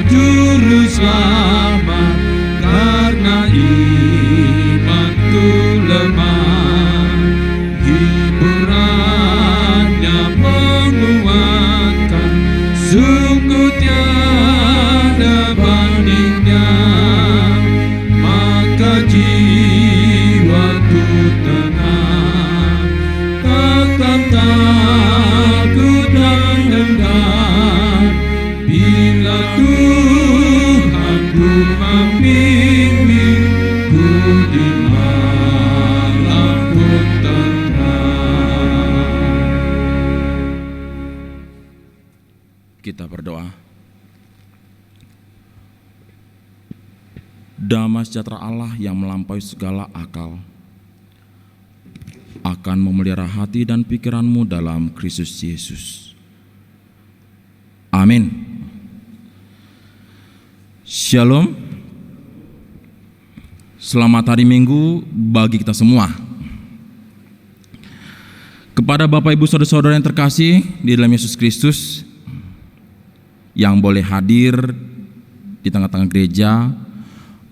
Juru selamat, karena imanku lemah. Hiburannya menguatkan, sungguh tiada bandingnya. Maka jiwaku tenang, tetap takut dan hendak, bila Tuhanku membimbingku di malam pun tenang. Kita berdoa. Damai sejahtera Allah yang melampaui segala akal akan memelihara hati dan pikiranmu dalam Kristus Yesus. Amin. Shalom. Selamat hari Minggu bagi kita semua. Kepada Bapak Ibu Saudara-saudara yang terkasih di dalam Yesus Kristus, yang boleh hadir di tengah-tengah gereja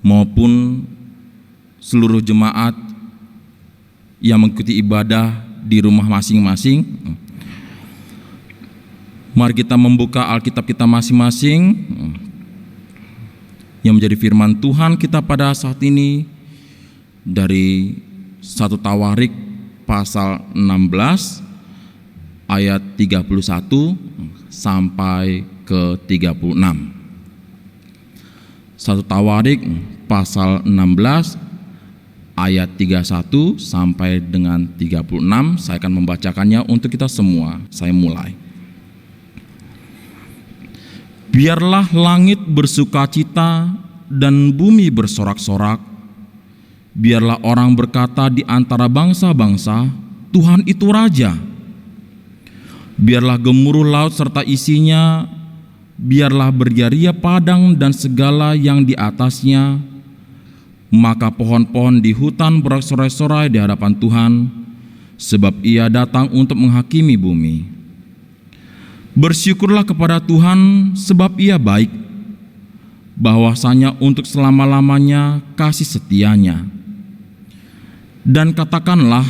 maupun seluruh jemaat yang mengikuti ibadah di rumah masing-masing, mari kita membuka Alkitab kita masing-masing yang menjadi firman Tuhan kita pada saat ini dari 1 Tawarik pasal 16 ayat 31 sampai ke 36. 1 Tawarik pasal 16 ayat 31 sampai dengan 36. Saya akan membacakannya untuk kita semua. Saya mulai. Biarlah langit bersukacita dan bumi bersorak-sorak. Biarlah orang berkata di antara bangsa-bangsa, Tuhan itu Raja. Biarlah gemuruh laut serta isinya, biarlah berjaria padang dan segala yang di atasnya. Maka pohon-pohon di hutan bersorai-sorai di hadapan Tuhan, sebab Ia datang untuk menghakimi bumi. Bersyukurlah kepada Tuhan, sebab Ia baik, bahwasanya untuk selama-lamanya kasih setianya. Dan katakanlah,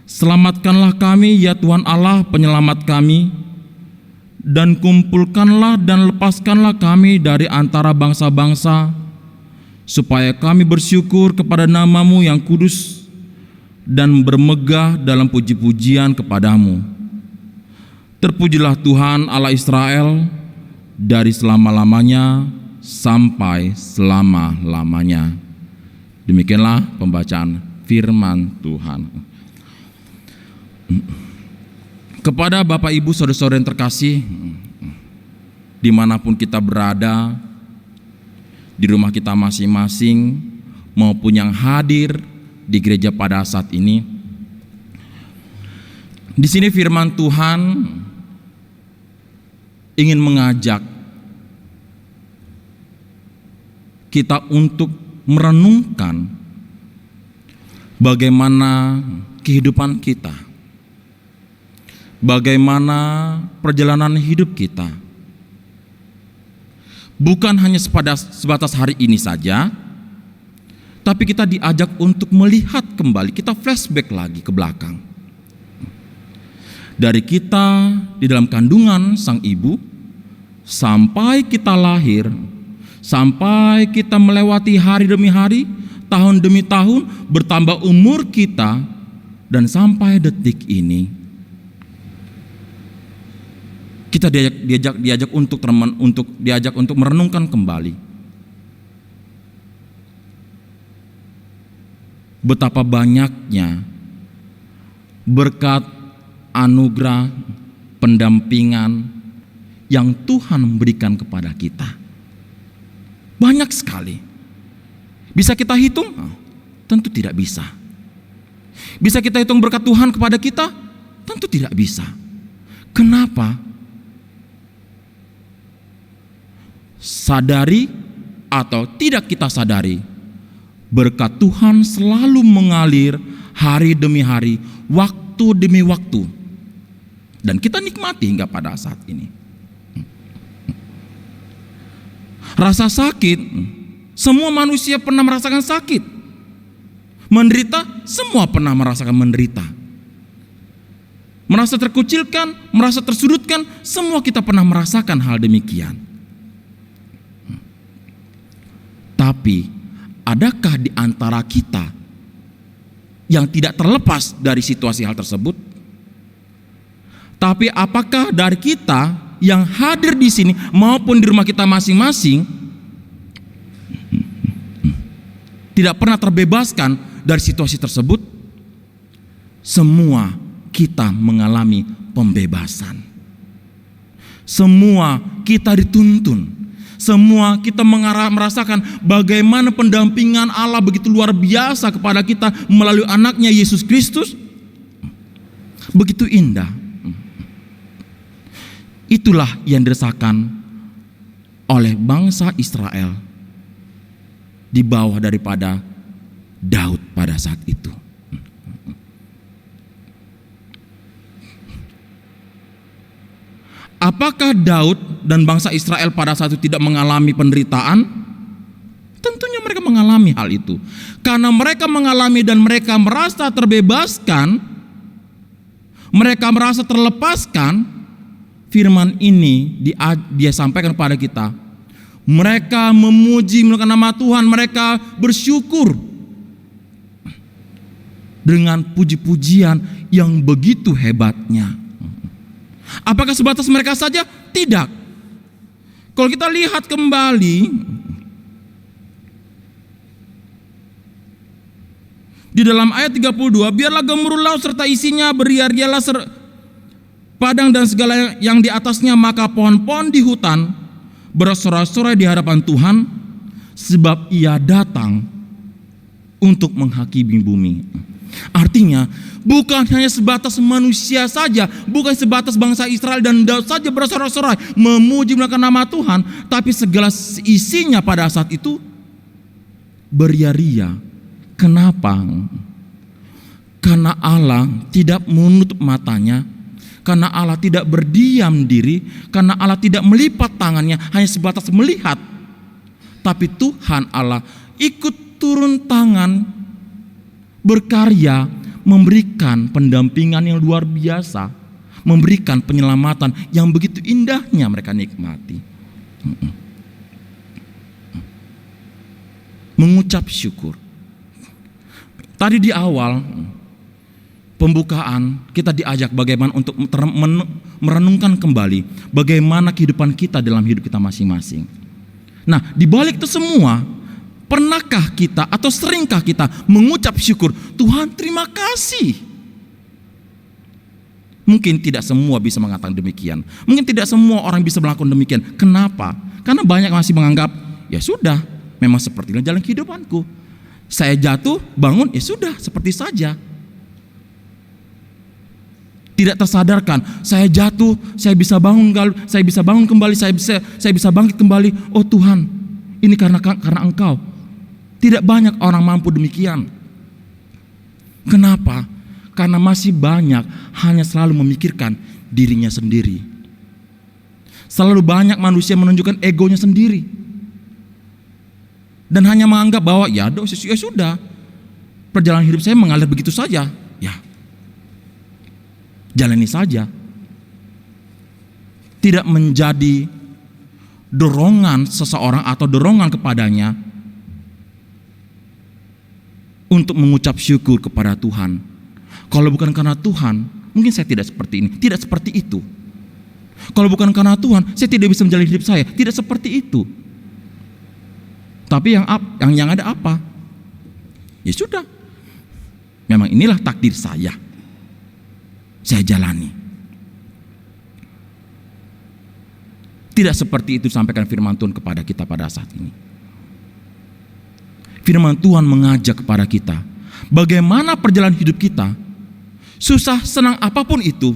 selamatkanlah kami ya Tuhan Allah penyelamat kami, dan kumpulkanlah dan lepaskanlah kami dari antara bangsa-bangsa, supaya kami bersyukur kepada nama-Mu yang kudus dan bermegah dalam puji-pujian kepadamu. Terpujilah Tuhan Allah Israel dari selama-lamanya sampai selama-lamanya. Demikianlah pembacaan firman Tuhan. Kepada Bapak Ibu Saudara-saudara yang terkasih, dimanapun kita berada, di rumah kita masing-masing maupun yang hadir di gereja pada saat ini, di sini firman Tuhan ingin mengajak kita untuk merenungkan bagaimana kehidupan kita, bagaimana perjalanan hidup kita. Bukan hanya sebatas hari ini saja, tapi kita diajak untuk melihat kembali, kita flashback lagi ke belakang. Dari kita di dalam kandungan sang ibu, sampai kita lahir, sampai kita melewati hari demi hari, tahun demi tahun, bertambah umur kita, dan sampai detik ini, kita diajak untuk merenungkan kembali betapa banyaknya berkat, anugerah, pendampingan yang Tuhan memberikan kepada kita. Banyak sekali. Bisa kita hitung? Tentu tidak bisa. Bisa kita hitung berkat Tuhan kepada kita? Tentu tidak bisa. Kenapa? Sadari atau tidak kita sadari, berkat Tuhan selalu mengalir hari demi hari, waktu demi waktu, dan kita nikmati hingga pada saat ini. Rasa sakit, semua manusia pernah merasakan sakit. Menderita, semua pernah merasakan menderita. Merasa terkucilkan, merasa tersudutkan, semua kita pernah merasakan hal demikian. Tapi, adakah di antara kita yang tidak terlepas dari situasi hal tersebut? Tapi apakah dari kita yang hadir di sini maupun di rumah kita masing-masing tidak pernah terbebaskan dari situasi tersebut? Semua kita mengalami pembebasan. Semua kita dituntun. Semua kita merasakan bagaimana pendampingan Allah begitu luar biasa kepada kita melalui anaknya Yesus Kristus. Begitu indah. Itulah yang dirasakan oleh bangsa Israel di bawah daripada Daud pada saat itu. Apakah Daud dan bangsa Israel pada saat itu tidak mengalami penderitaan? Tentunya mereka mengalami hal itu. Karena mereka mengalami dan mereka merasa terbebaskan, mereka merasa terlepaskan, firman ini dia sampaikan kepada kita. Mereka memuji nama Tuhan, mereka bersyukur dengan puji-pujian yang begitu hebatnya. Apakah sebatas mereka saja? Tidak. Kalau kita lihat kembali di dalam ayat 32, biarlah gemuruh laut serta isinya, beriar-riarlah padang dan segala yang di atasnya, maka pohon-pohon di hutan bersorak-sorai di hadapan Tuhan, sebab Ia datang untuk menghakimi bumi. Artinya bukan hanya sebatas manusia saja, bukan sebatas bangsa Israel dan Daud saja bersorak-sorai memuji nama Tuhan, tapi segala isinya pada saat itu beria-ria. Kenapa? Karena Allah tidak menutup matanya, karena Allah tidak berdiam diri, karena Allah tidak melipat tangannya hanya sebatas melihat, tapi Tuhan Allah ikut turun tangan, berkarya, memberikan pendampingan yang luar biasa, memberikan penyelamatan yang begitu indahnya mereka nikmati. Mengucap syukur. Tadi di awal pembukaan kita diajak bagaimana untuk merenungkan kembali bagaimana kehidupan kita dalam hidup kita masing-masing. Nah, di balik itu semua, pernahkah kita atau seringkah kita mengucap syukur, Tuhan terima kasih? Mungkin tidak semua bisa mengatakan demikian. Mungkin tidak semua orang bisa melakukan demikian. Kenapa? Karena banyak masih menganggap, ya sudah, memang seperti ini jalan kehidupanku. Saya jatuh, bangun, ya sudah, seperti saja. Tidak tersadarkan, saya jatuh, saya bisa bangun kembali, saya bisa bangkit kembali. Oh Tuhan, ini karena Engkau. Tidak banyak orang mampu demikian. Kenapa? Karena masih banyak hanya selalu memikirkan dirinya sendiri. Selalu banyak manusia menunjukkan egonya sendiri. Dan hanya menganggap bahwa ya sudah, perjalanan hidup saya mengalir begitu saja. Ya, jalani saja. Tidak menjadi dorongan seseorang atau dorongan kepadanya untuk mengucap syukur kepada Tuhan. Kalau bukan karena Tuhan, mungkin saya tidak seperti ini, tidak seperti itu. Kalau bukan karena Tuhan, saya tidak bisa menjalani hidup saya, tidak seperti itu. Tapi yang ada apa? Ya sudah, memang inilah takdir saya jalani. Tidak seperti itu disampaikan firman Tuhan kepada kita pada saat ini. Firman Tuhan mengajak kepada kita, bagaimana perjalanan hidup kita, susah senang apapun itu,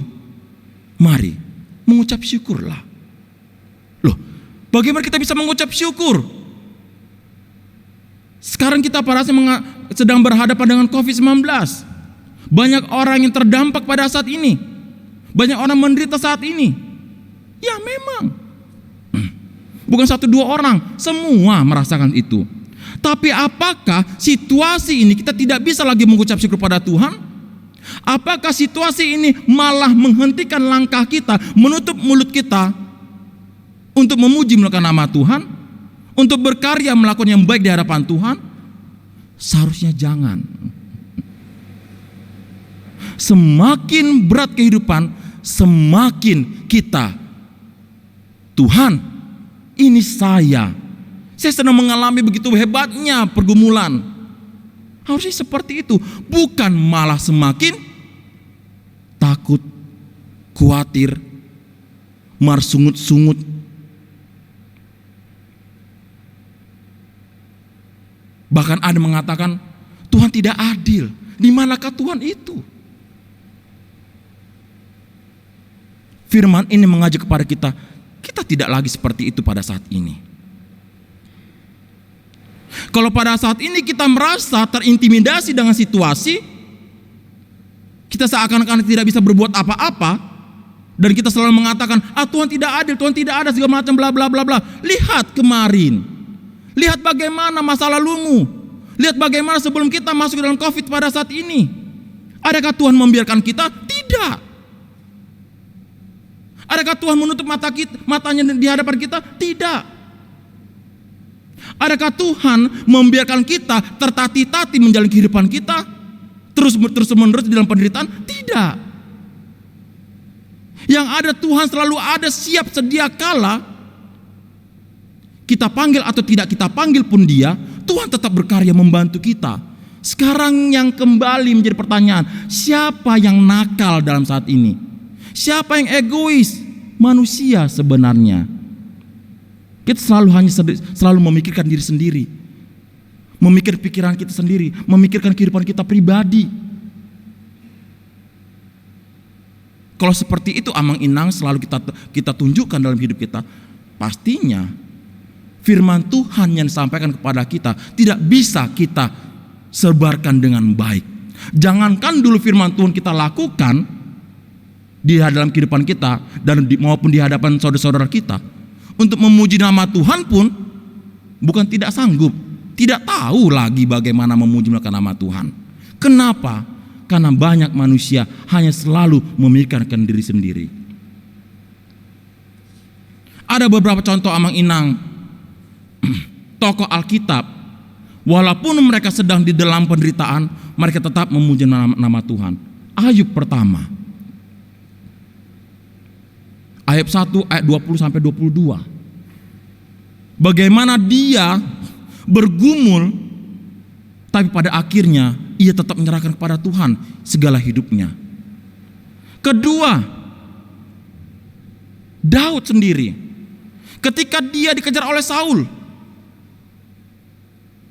mari mengucap syukurlah. Loh, bagaimana kita bisa mengucap syukur? Sekarang kita pada saat sedang berhadapan dengan COVID-19. Banyak orang yang terdampak pada saat ini. Banyak orang menderita saat ini. Ya memang. Bukan 1-2 orang, semua merasakan itu. Tapi apakah situasi ini kita tidak bisa lagi mengucap syukur pada Tuhan? Apakah situasi ini malah menghentikan langkah kita, menutup mulut kita untuk memuji melakukan nama Tuhan, untuk berkarya melakukan yang baik di hadapan Tuhan? Seharusnya jangan. Semakin berat kehidupan, semakin kita, Tuhan, ini saya sedang mengalami begitu hebatnya pergumulan. Harusnya seperti itu, bukan malah semakin takut, khawatir, marsungut-sungut. Bahkan ada mengatakan Tuhan tidak adil. Di manakah Tuhan itu? Firman ini mengajak kepada kita, kita tidak lagi seperti itu pada saat ini. Kalau pada saat ini kita merasa terintimidasi dengan situasi, kita seakan-akan tidak bisa berbuat apa-apa, dan kita selalu mengatakan, Tuhan tidak adil, Tuhan tidak ada, segala macam bla bla bla bla. Lihat kemarin, lihat bagaimana masa lalumu, lihat bagaimana sebelum kita masuk dalam COVID pada saat ini. Adakah Tuhan membiarkan kita? Tidak. Adakah Tuhan menutup matanya di hadapan kita? Tidak. Adakah Tuhan membiarkan kita tertati-tati menjalani kehidupan kita terus-menerus di dalam penderitaan? Tidak. Yang ada, Tuhan selalu ada, siap sedia kala kita panggil atau tidak kita panggil pun Dia, Tuhan tetap berkarya membantu kita. Sekarang yang kembali menjadi pertanyaan, siapa yang nakal dalam saat ini? Siapa yang egois? Manusia sebenarnya. Kita selalu memikirkan diri sendiri, memikir pikiran kita sendiri, memikirkan kehidupan kita pribadi. Kalau seperti itu amang-inang selalu kita tunjukkan dalam hidup kita, pastinya firman Tuhan yang disampaikan kepada kita tidak bisa kita sebarkan dengan baik. Jangankan dulu firman Tuhan kita lakukan di dalam kehidupan kita dan maupun di hadapan saudara-saudara kita, untuk memuji nama Tuhan pun bukan tidak sanggup, tidak tahu lagi bagaimana memuji nama Tuhan. Kenapa? Karena banyak manusia hanya selalu memikirkan diri sendiri. Ada beberapa contoh amang-inang tokoh Alkitab, walaupun mereka sedang di dalam penderitaan, mereka tetap memuji nama Tuhan. Ayub pertama, Ayub 1 ayat 20-22. Bagaimana dia bergumul, tapi pada akhirnya ia tetap menyerahkan kepada Tuhan segala hidupnya. Kedua, Daud sendiri, ketika dia dikejar oleh Saul,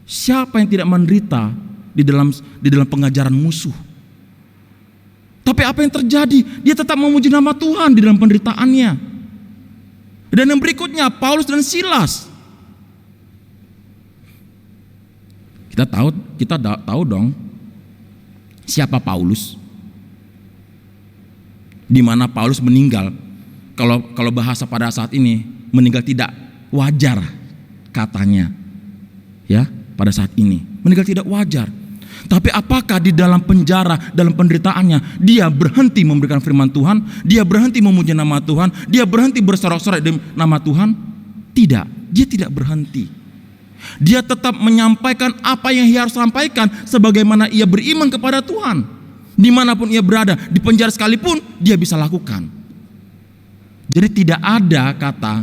siapa yang tidak menderita di dalam pengajaran musuh? Tapi apa yang terjadi? Dia tetap memuji nama Tuhan di dalam penderitaannya. Dan yang berikutnya, Paulus dan Silas. Kita tahu dong siapa Paulus. Di mana Paulus meninggal. Kalau bahasa pada saat ini, meninggal tidak wajar katanya. Ya, pada saat ini meninggal tidak wajar. Tapi apakah di dalam penjara, dalam penderitaannya, dia berhenti memberikan firman Tuhan? Dia berhenti memuji nama Tuhan? Dia berhenti bersorak-sorai dengan nama Tuhan? Tidak, dia tidak berhenti. Dia tetap menyampaikan apa yang ia harus sampaikan, sebagaimana ia beriman kepada Tuhan. Dimanapun ia berada, di penjara sekalipun, dia bisa lakukan. Jadi tidak ada kata,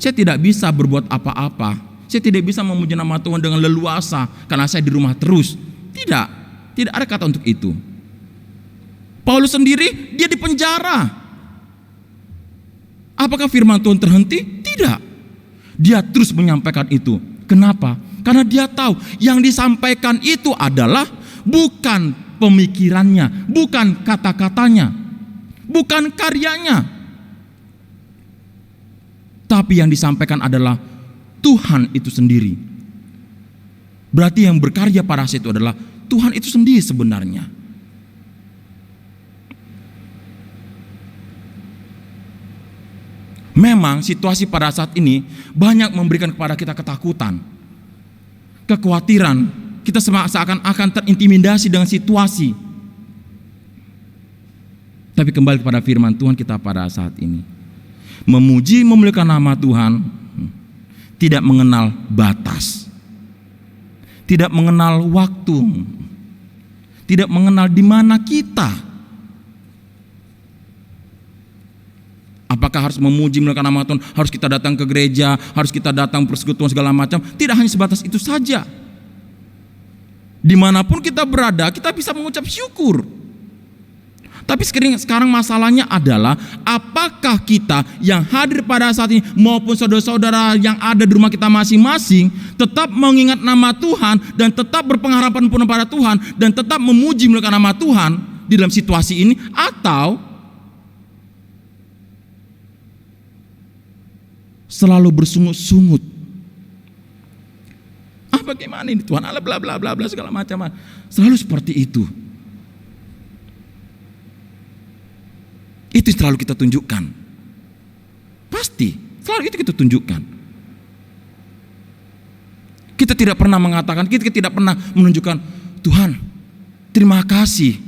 saya tidak bisa berbuat apa-apa, saya tidak bisa memuji nama Tuhan dengan leluasa karena saya di rumah terus. Tidak ada kata untuk itu. Paulus sendiri, dia di penjara. Apakah firman Tuhan terhenti? Tidak. Dia terus menyampaikan itu. Kenapa? Karena dia tahu yang disampaikan itu adalah bukan pemikirannya, bukan kata-katanya, bukan karyanya, tapi yang disampaikan adalah Tuhan itu sendiri. Berarti yang berkarya pada saat itu adalah Tuhan itu sendiri sebenarnya. Memang situasi pada saat ini banyak memberikan kepada kita ketakutan, kekhawatiran. Kita seakan-akan terintimidasi dengan situasi. Tapi kembali kepada firman Tuhan kita pada saat ini, memuji memuliakan nama Tuhan tidak mengenal batas, tidak mengenal waktu, tidak mengenal di mana kita. Apakah harus memuji memuliakan nama Tuhan, harus kita datang ke gereja, harus kita datang persekutuan segala macam? Tidak hanya sebatas itu saja. Dimanapun kita berada, kita bisa mengucap syukur. Tapi sekarang masalahnya adalah, apakah kita yang hadir pada saat ini maupun saudara-saudara yang ada di rumah kita masing-masing tetap mengingat nama Tuhan dan tetap berpengharapan penuh pada Tuhan dan tetap memuji memuliakan nama Tuhan di dalam situasi ini, atau selalu bersungut-sungut. Bagaimana ini Tuhan Allah bla bla bla bla segala macam. Selalu seperti itu. Itu selalu kita tunjukkan. Pasti, selalu itu kita tunjukkan. Kita tidak pernah mengatakan, kita tidak pernah menunjukkan, Tuhan, terima kasih.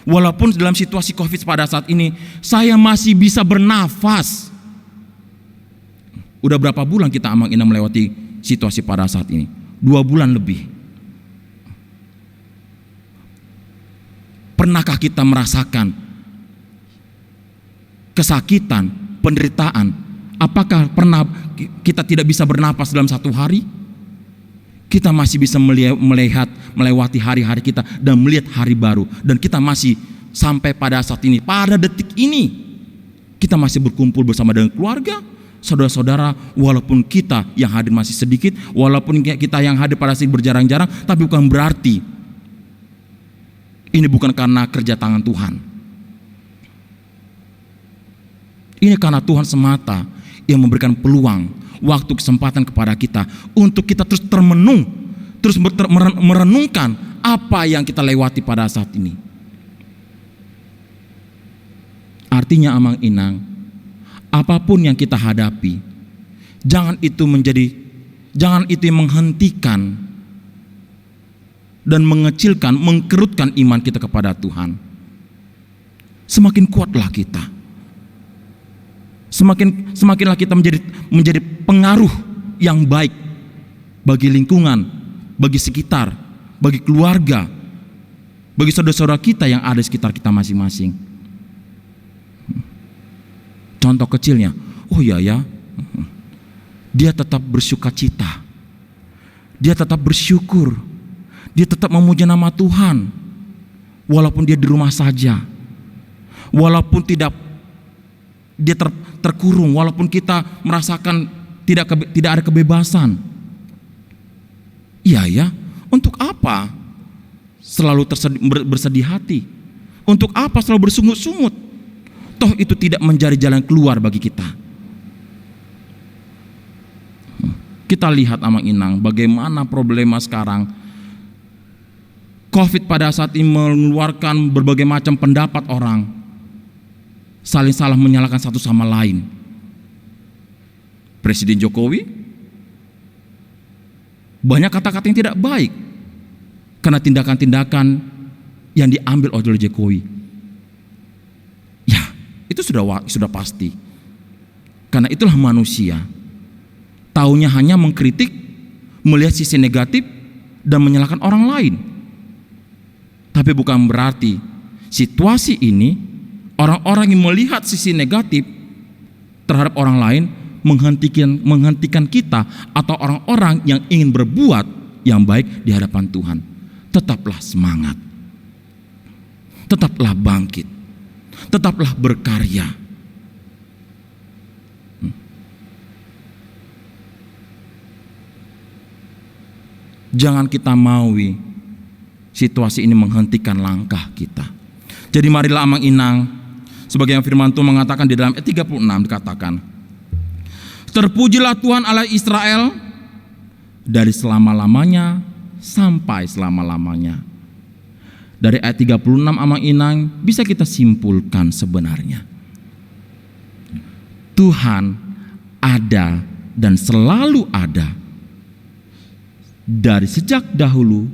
Walaupun dalam situasi Covid pada saat ini, saya masih bisa bernafas. Udah berapa bulan kita amang-inang melewati situasi pada saat ini? 2 bulan lebih. Pernahkah kita merasakan kesakitan, penderitaan? Apakah pernah kita tidak bisa bernapas dalam 1 hari? Kita masih bisa melihat, melewati hari-hari kita dan melihat hari baru. Dan kita masih sampai pada saat ini, pada detik ini, kita masih berkumpul bersama dengan keluarga, saudara-saudara, walaupun kita yang hadir masih sedikit, walaupun kita yang hadir pada saat berjarang-jarang, tapi bukan berarti ini bukan karena kerja tangan Tuhan. Ini karena Tuhan semata yang memberikan peluang, waktu, kesempatan kepada kita untuk kita terus termenung, terus merenungkan apa yang kita lewati pada saat ini. Artinya amang-inang, apapun yang kita hadapi, jangan itu yang menghentikan dan mengecilkan, mengkerutkan iman kita kepada Tuhan. Semakin kuatlah kita, semakinlah kita menjadi pengaruh yang baik bagi lingkungan, bagi sekitar, bagi keluarga, bagi saudara-saudara kita yang ada di sekitar kita masing-masing. Contoh kecilnya, oh ya, dia tetap bersuka cita, dia tetap bersyukur, dia tetap memuji nama Tuhan, walaupun dia di rumah saja, walaupun dia terkurung, walaupun kita merasakan tidak ada kebebasan. Iya, untuk apa selalu bersedih hati? Untuk apa selalu bersungut-sungut? Toh itu tidak menjadi jalan keluar bagi kita. Kita lihat amang-inang bagaimana problema sekarang. Covid pada saat ini mengeluarkan berbagai macam pendapat orang, saling salah menyalahkan satu sama lain. Presiden Jokowi banyak kata-kata yang tidak baik karena tindakan-tindakan yang diambil oleh Jokowi. Itu sudah pasti. Karena itulah manusia. Taunya hanya mengkritik, melihat sisi negatif dan menyalahkan orang lain. Tapi bukan berarti situasi ini orang-orang yang melihat sisi negatif terhadap orang lain menghentikan kita atau orang-orang yang ingin berbuat yang baik di hadapan Tuhan. Tetaplah semangat. Tetaplah bangkit. Tetaplah berkarya. Jangan kita maui situasi ini menghentikan langkah kita. Jadi marilah amang-inang, sebagai yang firman Tuhan mengatakan di dalam ayat 36 dikatakan, terpujilah Tuhan Allah Israel dari selama-lamanya sampai selama-lamanya. Dari ayat 36 amang-inang bisa kita simpulkan sebenarnya Tuhan ada dan selalu ada dari sejak dahulu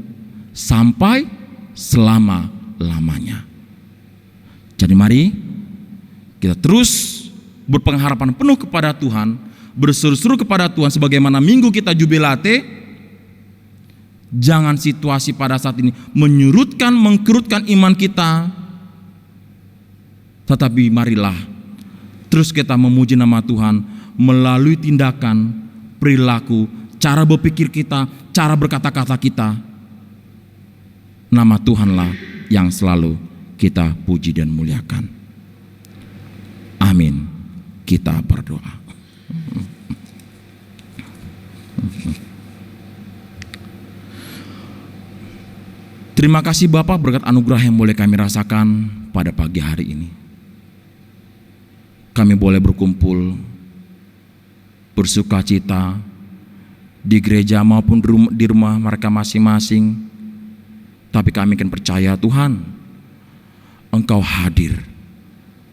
sampai selama-lamanya. Jadi mari kita terus berpengharapan penuh kepada Tuhan, berseru-seru kepada Tuhan sebagaimana minggu kita jubilate. Jangan situasi pada saat ini menyurutkan, mengkerutkan iman kita, tetapi marilah terus kita memuji nama Tuhan melalui tindakan, perilaku, cara berpikir kita, cara berkata-kata kita. Nama Tuhanlah yang selalu kita puji dan muliakan. Amin. Kita berdoa. Terima kasih Bapak berkat anugerah yang boleh kami rasakan pada pagi hari ini. Kami boleh berkumpul, bersukacita di gereja maupun di rumah mereka masing-masing. Tapi kami akan percaya Tuhan, Engkau hadir,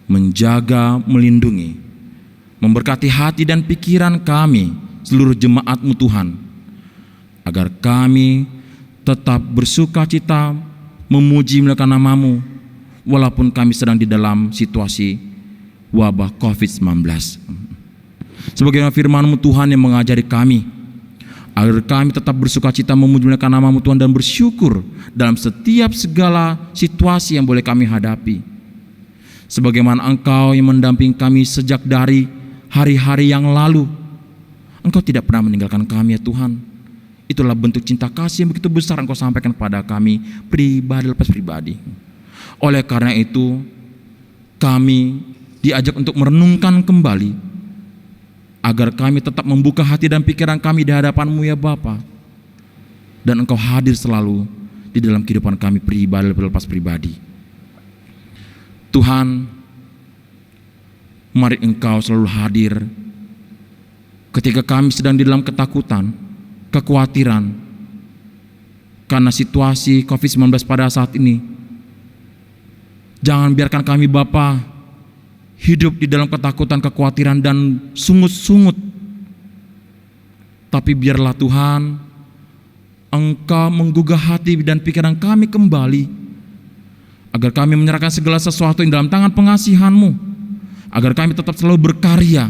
menjaga, melindungi, memberkati hati dan pikiran kami, seluruh jemaat-Mu Tuhan, agar kami tetap bersukacita, memuji memuliakan nama-Mu, walaupun kami sedang di dalam situasi wabah COVID-19. Sebagaimana firman-Mu Tuhan yang mengajari kami, agar kami tetap bersukacita memuji memuliakan nama-Mu Tuhan dan bersyukur dalam setiap segala situasi yang boleh kami hadapi. Sebagaimana Engkau yang mendampingi kami sejak dari hari-hari yang lalu, Engkau tidak pernah meninggalkan kami ya Tuhan. Itulah bentuk cinta kasih yang begitu besar Engkau sampaikan kepada kami pribadi lepas pribadi. Oleh karena itu, kami diajak untuk merenungkan kembali agar kami tetap membuka hati dan pikiran kami di hadapan-Mu ya Bapa. Dan Engkau hadir selalu di dalam kehidupan kami pribadi lepas pribadi. Tuhan, mari Engkau selalu hadir ketika kami sedang di dalam ketakutan, kekhawatiran karena situasi COVID-19 pada saat ini. Jangan biarkan kami Bapa hidup di dalam ketakutan, kekhawatiran dan sungut-sungut. Tapi biarlah Tuhan, Engkau menggugah hati dan pikiran kami kembali, agar kami menyerahkan segala sesuatu yang dalam tangan pengasihan-Mu, agar kami tetap selalu berkarya,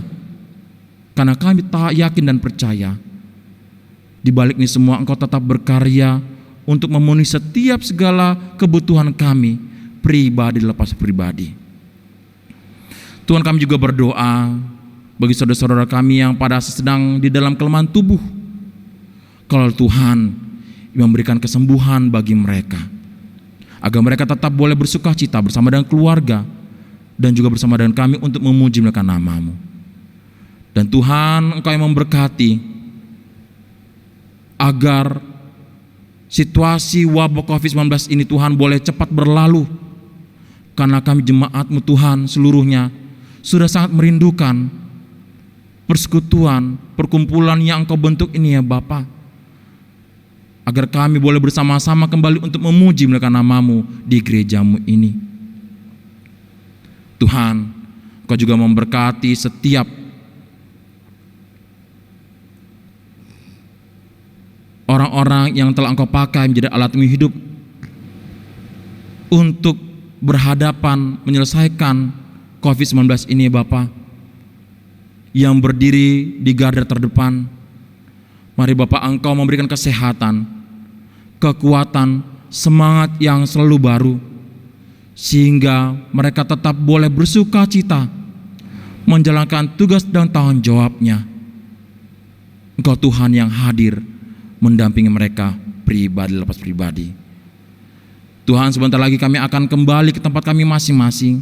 karena kami tak yakin dan percaya di balik ini semua Engkau tetap berkarya untuk memenuhi setiap segala kebutuhan kami pribadi lepas pribadi. Tuhan, kami juga berdoa bagi saudara-saudara kami yang pada sedang di dalam kelemahan tubuh. Kalau Tuhan memberikan kesembuhan bagi mereka, agar mereka tetap boleh bersukacita bersama dengan keluarga dan juga bersama dengan kami untuk memuji memuliakan nama-Mu. Dan Tuhan, Engkau yang memberkati agar situasi wabah COVID-19 ini Tuhan boleh cepat berlalu, karena kami jemaat-Mu Tuhan seluruhnya sudah sangat merindukan persekutuan, perkumpulan yang Engkau bentuk ini ya Bapa, agar kami boleh bersama-sama kembali untuk memuji memuliakan nama-Mu di gereja-Mu ini. Tuhan, Engkau juga memberkati setiap orang-orang yang telah Engkau pakai menjadi alat-Mu hidup untuk berhadapan menyelesaikan COVID-19 ini Bapa, yang berdiri di garda terdepan. Mari Bapa, Engkau memberikan kesehatan, kekuatan, semangat yang selalu baru, sehingga mereka tetap boleh bersukacita menjalankan tugas dan tanggung jawabnya. Engkau Tuhan yang hadir mendampingi mereka pribadi lepas pribadi. Tuhan, sebentar lagi kami akan kembali ke tempat kami masing-masing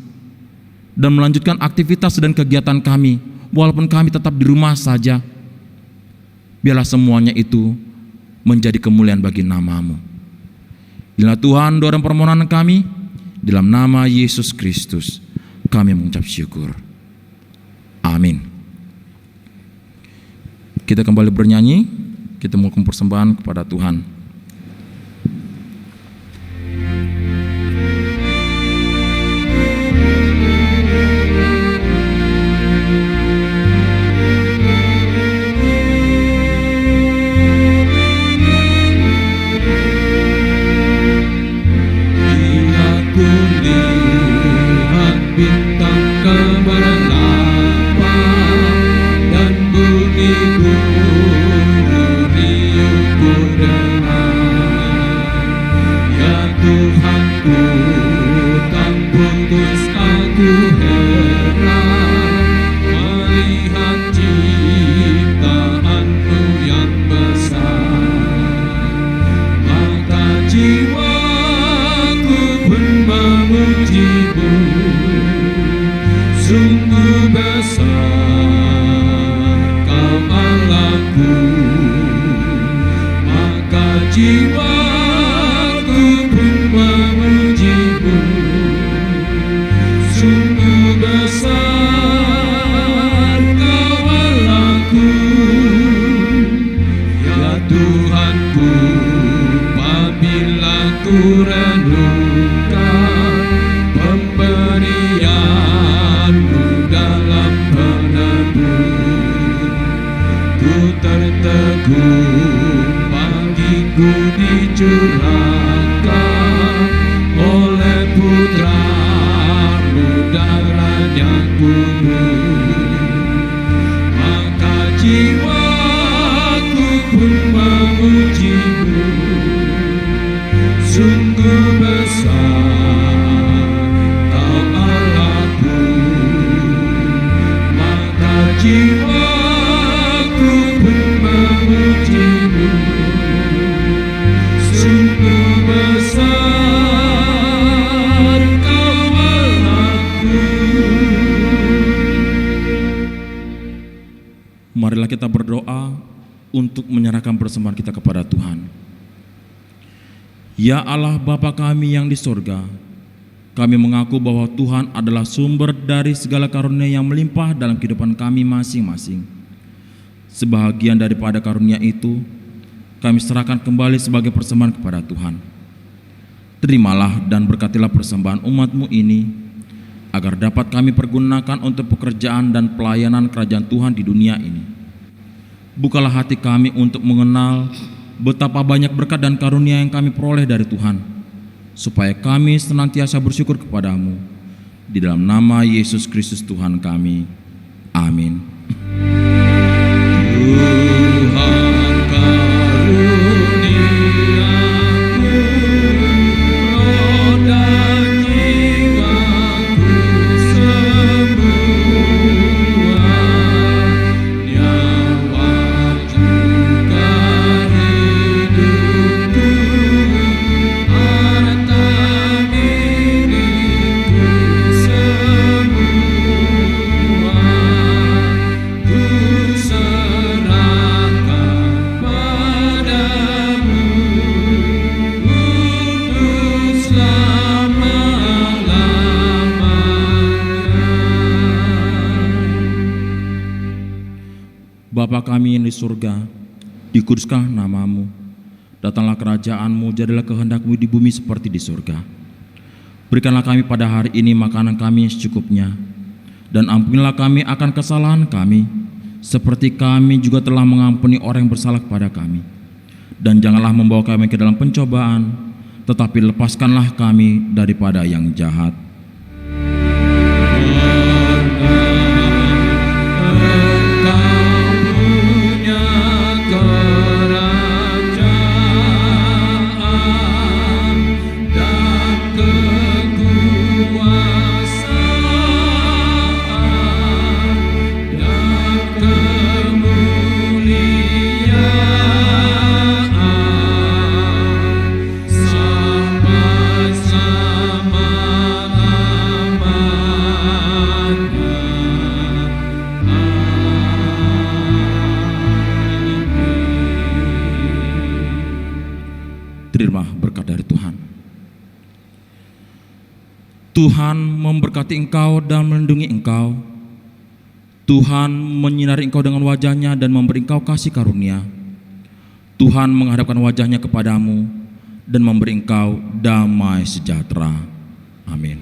dan melanjutkan aktivitas dan kegiatan kami, walaupun kami tetap di rumah saja. Biarlah semuanya itu menjadi kemuliaan bagi nama-Mu. Inilah Tuhan doa dan permohonan kami, dalam nama Yesus Kristus kami mengucap syukur. Amin. Kita kembali bernyanyi, kita mengucapkan persembahan kepada Tuhan. jiwaku pun memuji-Mu. Sungguh besar Kau Allahku, ya Tuhanku. Apabila ku renungkan pemberian-Mu dalam penebus, ku tertegun, bagiku dicurahkan oleh Putra-Mu darahnya kudus. Maka jiwaku pun memuji-Mu. Sungguh besar Kau Allahku, maka jiwaku pun memuji-Mu. Sungguh besar Kau Allahku. Marilah kita berdoa untuk menyerahkan persembahan kita kepada Tuhan. Ya Allah Bapa kami yang di sorga, kami mengaku bahwa Tuhan adalah sumber dari segala karunia yang melimpah dalam kehidupan kami masing-masing. Sebahagian daripada karunia itu, kami serahkan kembali sebagai persembahan kepada Tuhan. Terimalah dan berkatilah persembahan umat-Mu ini, agar dapat kami pergunakan untuk pekerjaan dan pelayanan kerajaan Tuhan di dunia ini. Bukalah hati kami untuk mengenal betapa banyak berkat dan karunia yang kami peroleh dari Tuhan, supaya kami senantiasa bersyukur kepadamu. Di dalam nama Yesus Kristus Tuhan kami. Amin. Tuhan karuniaku, roh dan jiwaku semua, nyawa juga hidupku, harta milikku semua, ku serahkan padamu untuk selama-lamanya. Bapa kami yang di surga, dikuduskanlah nama-Mu. Datanglah kerajaan-Mu, jadilah kehendak-Mu di bumi seperti di surga. Berikanlah kami pada hari ini makanan kami yang secukupnya, dan ampunilah kami akan kesalahan kami, seperti kami juga telah mengampuni orang yang bersalah kepada kami. Dan janganlah membawa kami ke dalam pencobaan, tetapi lepaskanlah kami daripada yang jahat. Terima berkat dari Tuhan. Tuhan memberkati engkau dan melindungi engkau. Tuhan menyinari engkau dengan wajah-Nya dan memberi engkau kasih karunia. Tuhan menghadapkan wajah-Nya kepadamu dan memberi engkau damai sejahtera. Amin.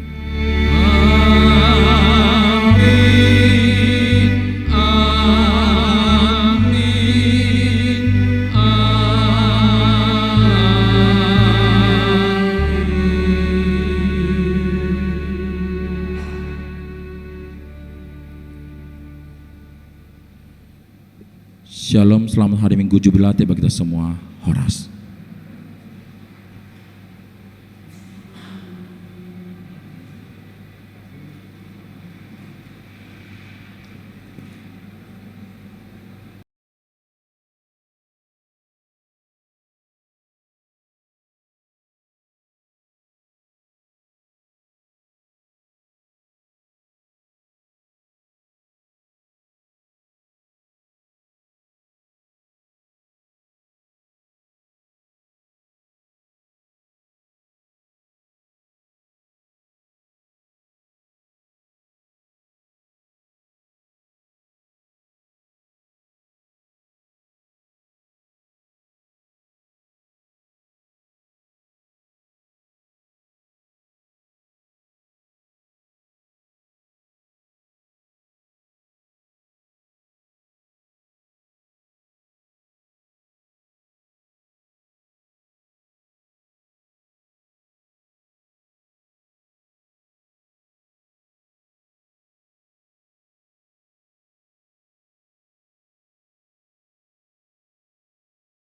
Shalom, selamat hari Minggu Jubilate bagi kita semua. Horas.